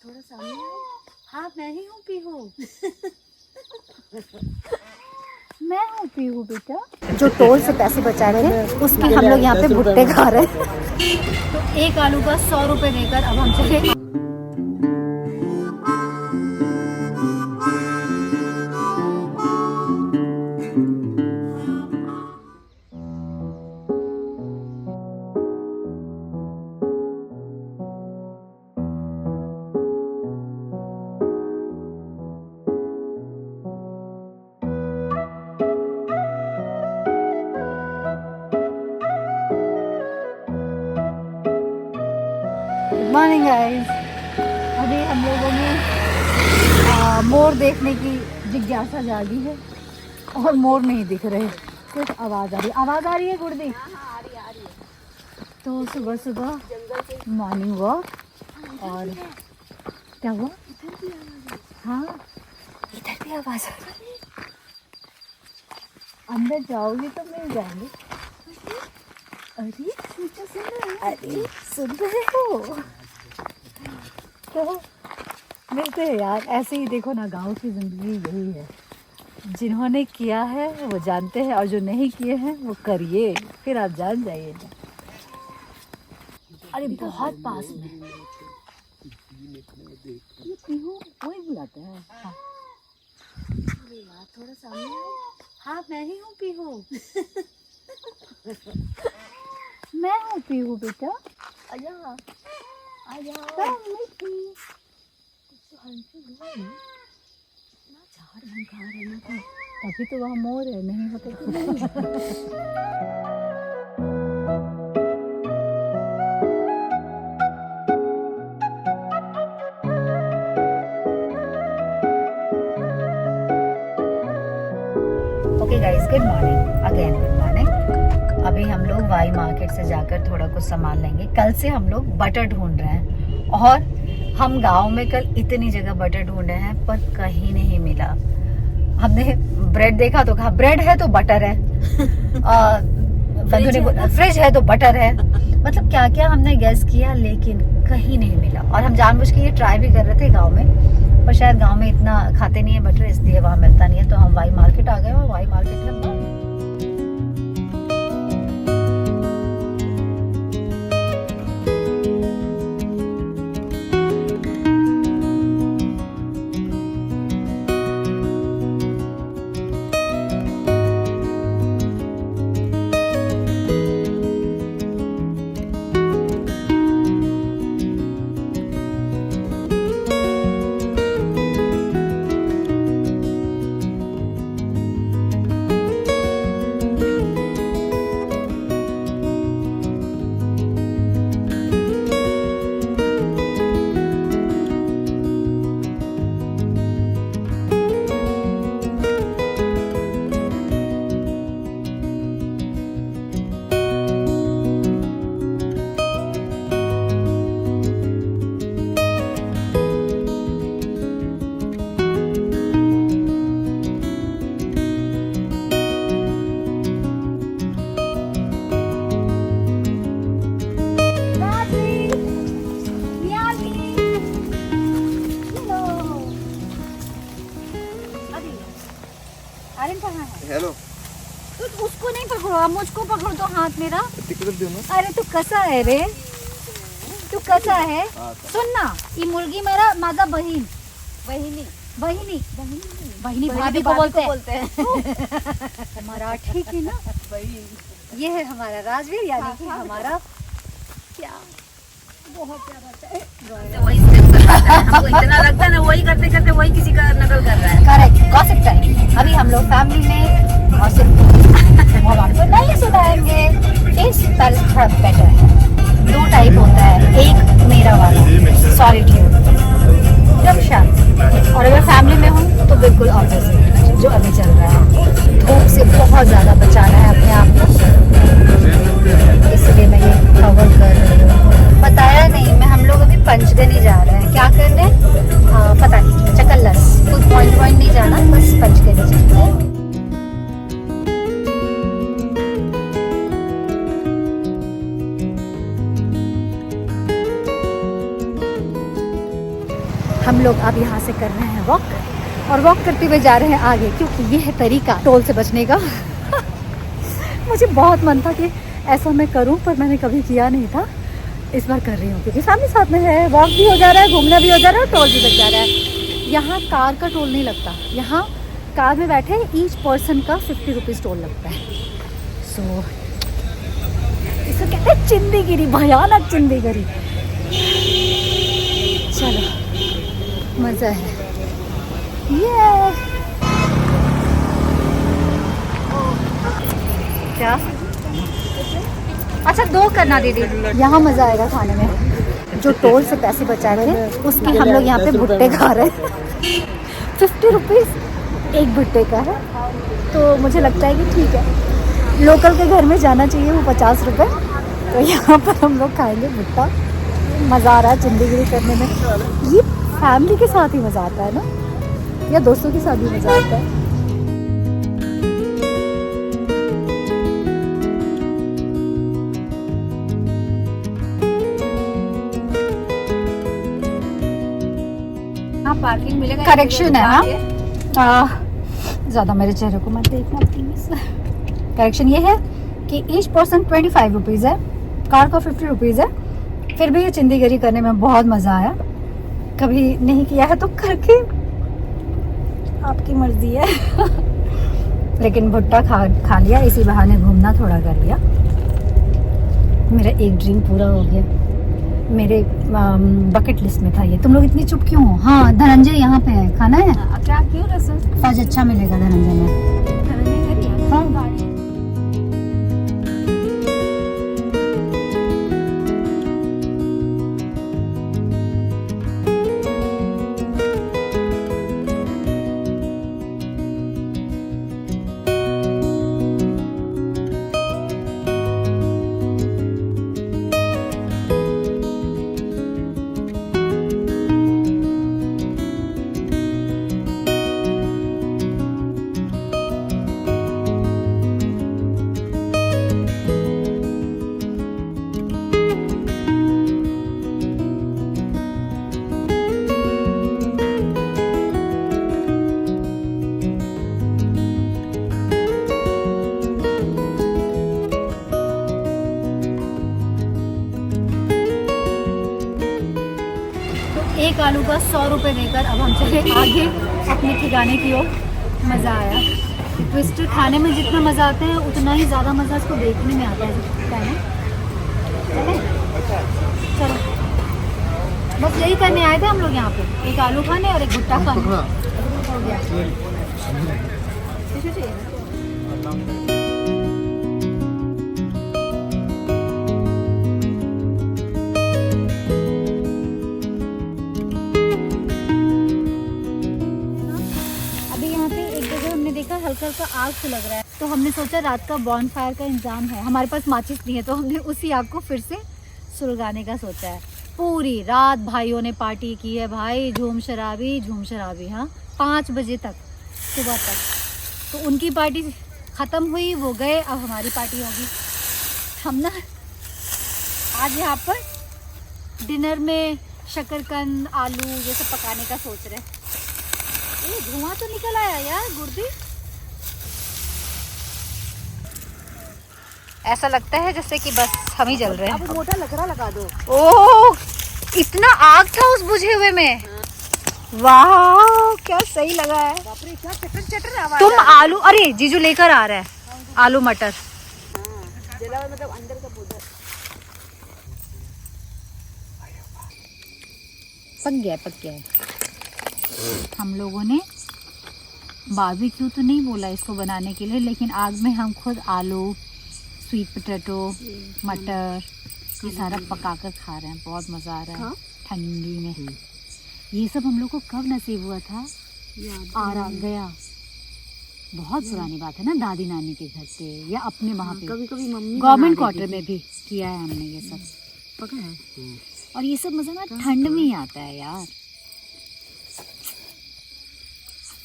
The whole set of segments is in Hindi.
थोड़ा सामने आओ। हाँ मैं ही हूँ पीहू। मैं हूँ पीहू बेटा। जो टोल से पैसे बचा रहे थे उसकी हम लोग यहाँ पे भुट्टे खा रहे हैं। तो एक आलू का 100 रुपए देकर अब हम चले। Good morning guys. अभी हम लोगों में मोर देखने की जिज्ञासा जागी है और मोर नहीं दिख रहे, सिर्फ आवाज़ आ रही है। आवाज़ आ रही है गुड़दी? हाँ, आ रही है। तो सुबह सुबह मॉर्निंग वॉक। और क्या हुआ? हाँ इधर भी आवाज़ आ रही है। अंदर जाओगी तो मिल जाएंगे। अरे सुन रहे हो? तो मिलते हैं यार, ऐसे ही देखो ना, गांव की जिंदगी यही है। जिन्होंने किया है वो जानते हैं और जो नहीं किए हैं वो करिए, फिर आप जान जाइएगा। अरे बहुत पास में ये पीहू वही बुलाते हैं। हाँ अरे यार थोड़ा सामने आओ। हाँ मैं ही हूँ पीहू। मैं हूँ पीहू बेटा। आजा आजा। झाड़ भंकार है ना, तभी तो वहाँ मोर है, नहीं होता तो नहीं। Okay guys, good morning again, good morning. अभी हम लोग वाई मार्केट से जाकर थोड़ा कुछ सामान लेंगे। कल से हम लोग बटर ढूंढ रहे हैं और हम गांव में कल इतनी जगह बटर ढूंढे हैं पर कहीं नहीं मिला। हमने ब्रेड देखा तो कहा ब्रेड है तो बटर है, फ्रिज है तो बटर है, मतलब क्या क्या हमने गैस किया लेकिन कहीं नहीं मिला। और हम जानबूझ के ये ट्राई भी कर रहे थे गांव में, पर शायद गांव में इतना खाते नहीं है बटर, इसलिए वहाँ मिलता नहीं है। तो हम वाई मार्केट आ गए और वाई मार्केट में हेलो। तो उसको नहीं पकड़ो, मुझको पकड़ दो हाथ मेरा। ना। अरे तू कसा है रे, तू कसा है? सुन ना, ये मुर्गी मेरा माझा बहीन बहिनी बहिनी बहिनी भाभी को बोलते हैं। मराठी की ना बहिन। ये है हमारा राजवीर, यानी कि हमारा क्या बहुत प्यारा है। वही हमको इतना लगता है ना, वही करते करते वही किसी का नकल कर रहा है। Correct, gossip time. अभी हम लोग फैमिली में गॉसिप तो नहीं सुनाएंगे। इस पर थोड़ा बेटर है। 2 टाइप होता है, एक मेरा वाला सॉलिट्यूड जब शांत, और अगर फैमिली में हूँ तो बिल्कुल ऑपोजिट जो अभी चल रहा है। धूप से बहुत ज़्यादा बचाना है अपने आप को, इसलिए मैं ये कवर कर रही हूँ। बताया नहीं मैं, हम लोग अभी पंचगनी जा रहे हैं। क्या करने पता नहीं, चकल्लस, कुछ पॉइंट नहीं जाना, बस पंचगनी जाना है। हम लोग अब यहाँ से कर रहे हैं वॉक और वॉक करते हुए जा रहे हैं आगे, क्योंकि ये है तरीका टोल से बचने का। मुझे बहुत मन था कि ऐसा मैं करूं, पर मैंने कभी किया नहीं था। इस बार कर रही हूँ क्योंकि फैमिली साथ में है, वॉक भी हो जा रहा है, घूमना भी हो जा रहा है और टोल भी बच जा रहा है। यहाँ कार का टोल नहीं लगता, यहाँ कार में बैठे ईच पर्सन का 50 रुपीज़ टोल लगता है। सो इसको कहते हैं चिंदीगिरी, भयानक चिंदीगिरी। चलो मज़ा है ये। क्या अच्छा 2 करना दीदी, यहाँ मज़ा आएगा खाने में। जो टोल से पैसे बचाए थे उसके हम लोग यहाँ पे भुट्टे खा रहे हैं। 50 रुपीज़ एक भुट्टे का है, तो मुझे लगता है कि ठीक है, लोकल के घर में जाना चाहिए वो 50 रुपये। तो यहाँ पर हम लोग खाएंगे भुट्टा। मज़ा आ रहा है जिंदगी करने में। ये फैमिली के साथ ही मज़ा आता है ना, या दोस्तों के साथ भी मज़ा आता है। पार्किंग मिलेगा, करेक्शन है ना, ज़्यादा मेरे चेहरे को मत देखना प्लीज़। करेक्शन ये है कि ईच पर्सन 25 रुपीज़ है, कार का 50 रुपीज़ है। फिर भी ये चिंदीगिरी करने में बहुत मज़ा आया। कभी नहीं किया है तो करके आपकी मर्जी है। लेकिन भुट्टा खा लिया, इसी बहाने घूमना थोड़ा कर लिया। मेरा एक ड्रीम पूरा हो गया, मेरे बकेट लिस्ट में था ये। तुम लोग इतनी चुप क्यों हो? हाँ धनंजय यहाँ पे है, खाना है क्या क्यों रसम फज अच्छा मिलेगा धनंजय में। हाँ। एक आलू का 100 रुपये देकर अब हम चले आगे अपने ठिकाने की ओर। मज़ा आया। ट्विस्टर खाने में जितना मज़ा आता है उतना ही ज़्यादा मज़ा इसको देखने में आता है ना। चलो बस यही करने आए थे हम लोग यहाँ पे, एक आलू खाने और एक भुट्टा खाने। हो गया। हल्का हल्का आग से लग रहा है, तो हमने सोचा रात का बॉन फायर का इंतजाम है, हमारे पास माचिस नहीं है, तो हमने उसी आग को फिर से सुलगाने का सोचा है। पूरी रात भाइयों ने पार्टी की है भाई, झूम शराबी। हाँ 5 बजे तक सुबह तक। तो उनकी पार्टी ख़त्म हुई, वो गए, अब हमारी पार्टी होगी। हम ना आज यहाँ पर डिनर में शकरकंद आलू ये सब पकाने का सोच रहे हैं। धुआं तो निकल आया यार गुर्दी। ऐसा लगता है जैसे कि बस हम ही जल रहे हैं। अब मोटा लकड़ा लगा दो। ओह इतना आग था उस बुझे हुए में। वाह क्या सही लगा है। बाप रे क्या चटर आवाज। तुम आलू, अरे जीजू लेकर आ रहा है आलू मटर। जला हुआ मतलब अंदर का पौधा पक गया है। हम लोगों ने बारबेक्यू तो नहीं बोला इसको बनाने के लिए, लेकिन आग में हम खुद आलू, स्वीट पोटैटो, मटर ये सारा पकाकर खा रहे हैं। बहुत मज़ा आ रहा है ठंडी में। ये सब हम लोग को कब नसीब हुआ था? आ रहा गया बहुत पुरानी बात है ना, दादी नानी के घर पे या अपने वहाँ पे। कभी मम्मी गवर्नमेंट क्वार्टर में भी किया है हमने ये सब। पका है। और ये सब मज़ा ना ठंड में ही आता है यार।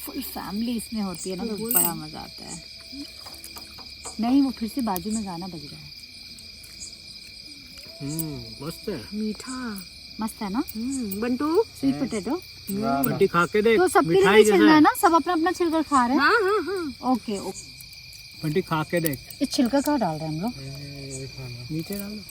फुल फैमिली इसमें होती है ना, तो बड़ा मज़ा आता है। नहीं वो फिर से बाजू में गाना बज रहा है। मस्त है। मीठा मस्त है ना बंटू। Sweet potato. बंटी खा के देख, तो सबके लिए मिठाई नहीं जैसा छिलना है है। ना, सब अपना अपना छिलकर खा रहे हैं। हाँ हाँ हाँ। Okay okay. बंटी खा के देख, इस छिलका कहाँ डाल रहे हैं हम लोग? नीचे डाल दो।